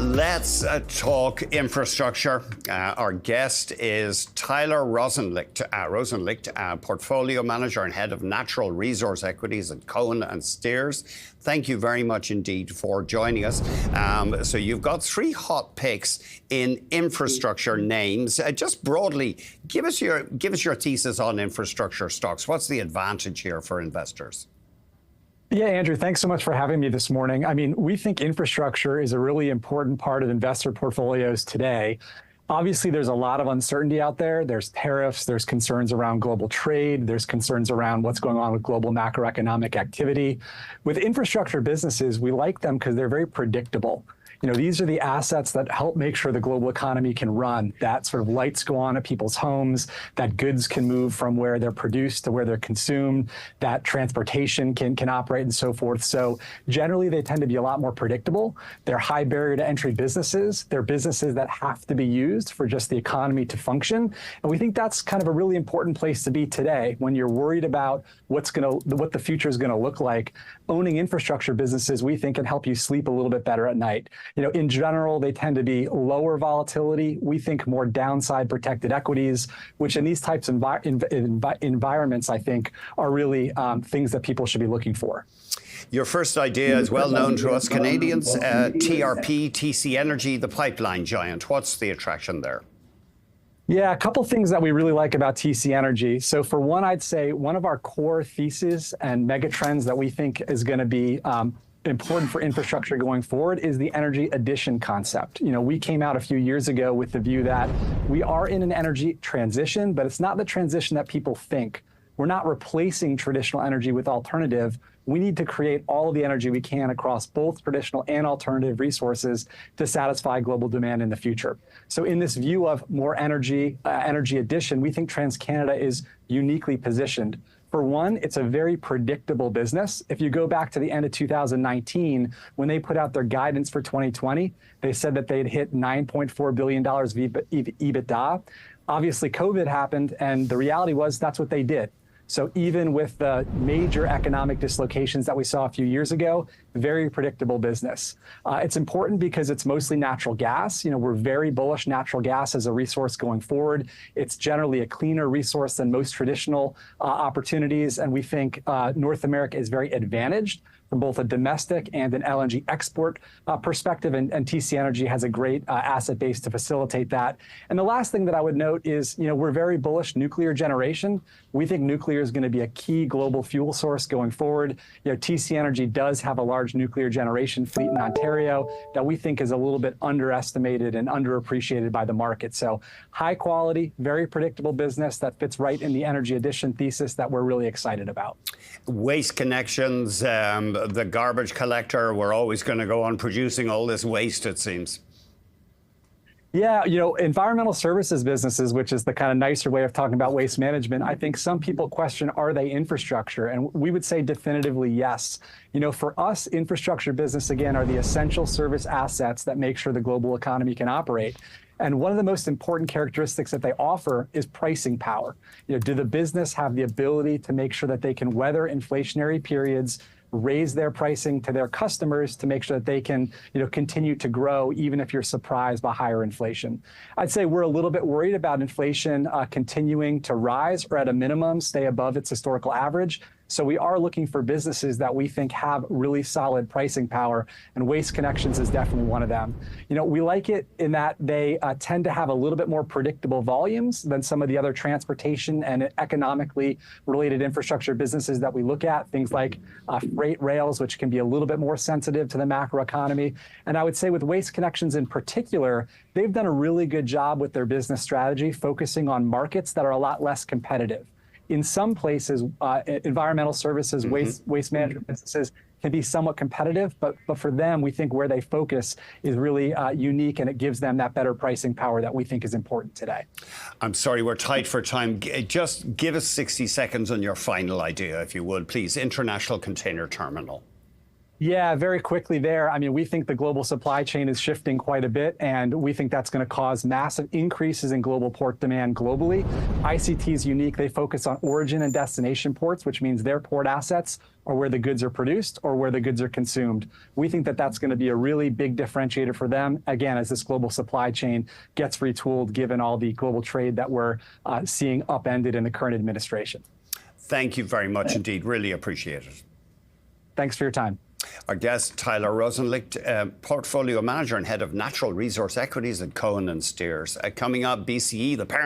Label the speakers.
Speaker 1: Let's talk infrastructure. Our guest is Tyler Rosenlicht, portfolio manager and head of natural resource equities at Cohen and Steers. Thank you very much indeed for joining us. So you've got three hot picks in infrastructure names. Just broadly, give us your thesis on infrastructure stocks. What's the advantage here for investors?
Speaker 2: Yeah, Andrew, thanks so much for having me this morning. I mean, we think infrastructure is a really important part of investor portfolios today. Obviously, there's a lot of uncertainty out there. There's tariffs, there's concerns around global trade, there's concerns around what's going on with global macroeconomic activity. With infrastructure businesses, we like them because they're very predictable. You know, these are the assets that help make sure the global economy can run, that sort of lights go on at people's homes, that goods can move from where they're produced to where they're consumed, that transportation can operate and so forth. So generally, they tend to be a lot more predictable. They're high barrier to entry businesses. They're businesses that have to be used for just the economy to function. And we think that's kind of a really important place to be today when you're worried about what the future is going to look like. Owning infrastructure businesses, we think, can help you sleep a little bit better at night. You know, in general, they tend to be lower volatility. We think more downside protected equities, which in these types of environments, I think, are really things that people should be looking for.
Speaker 1: Your first idea is well known to us Canadians, TRP, TC Energy, the pipeline giant. What's the attraction there?
Speaker 2: Yeah, a couple things that we really like about TC Energy. So for one, I'd say one of our core theses and megatrends that we think is going to be important for infrastructure going forward is the energy addition concept. You know, we came out a few years ago with the view that we are in an energy transition, but it's not the transition that people think. We're not replacing traditional energy with alternative. We need to create all of the energy we can across both traditional and alternative resources to satisfy global demand in the future. So in this view of more energy addition, we think TransCanada is uniquely positioned. For one, it's a very predictable business. If you go back to the end of 2019, when they put out their guidance for 2020, they said that they'd hit $9.4 billion of EBITDA. Obviously, COVID happened, and the reality was that's what they did. So even with the major economic dislocations that we saw a few years ago, very predictable business. It's important because it's mostly natural gas. You know, we're very bullish natural gas as a resource going forward. It's generally a cleaner resource than most traditional opportunities. And we think North America is very advantaged from both a domestic and an LNG export perspective, and TC Energy has a great asset base to facilitate that. And the last thing that I would note is, you know, we're very bullish nuclear generation. We think nuclear is going to be a key global fuel source going forward. You know, TC Energy does have a large nuclear generation fleet in Ontario that we think is a little bit underestimated and underappreciated by the market. So high quality, very predictable business that fits right in the energy addition thesis that we're really excited about.
Speaker 1: Waste Connections, the garbage collector, we're always going to go on producing all this waste, it seems.
Speaker 2: Yeah, you know, environmental services businesses, which is the kind of nicer way of talking about waste management, I think some people question, are they infrastructure? And we would say definitively yes. You know, for us, infrastructure business, again, are the essential service assets that make sure the global economy can operate. And one of the most important characteristics that they offer is pricing power. You know, do the business have the ability to make sure that they can weather inflationary periods, raise their pricing to their customers to make sure that they can, you know, continue to grow even if you're surprised by higher inflation. I'd say we're a little bit worried about inflation continuing to rise or at a minimum stay above its historical average. So we are looking for businesses that we think have really solid pricing power, and Waste Connections is definitely one of them. You know, we like it in that they tend to have a little bit more predictable volumes than some of the other transportation and economically related infrastructure businesses that we look at, things like freight rails, which can be a little bit more sensitive to the macroeconomy. And I would say with Waste Connections in particular, they've done a really good job with their business strategy, focusing on markets that are a lot less competitive. In some places, environmental services, waste management businesses can be somewhat competitive, but for them, we think where they focus is really unique, and it gives them that better pricing power that we think is important today.
Speaker 1: I'm sorry, we're tight for time. Just give us 60 seconds on your final idea, if you would, please. International Container Terminal.
Speaker 2: Yeah, very quickly there. I mean, we think the global supply chain is shifting quite a bit, and we think that's going to cause massive increases in global port demand globally. ICT is unique. They focus on origin and destination ports, which means their port assets are where the goods are produced or where the goods are consumed. We think that that's going to be a really big differentiator for them, again, as this global supply chain gets retooled, given all the global trade that we're seeing upended in the current administration.
Speaker 1: Thank you very much indeed. Really appreciate it.
Speaker 2: Thanks for your time.
Speaker 1: Our guest, Tyler Rosenlicht, Portfolio Manager and Head of Natural Resource Equities at Cohen and Steers. Coming up, BCE, the parent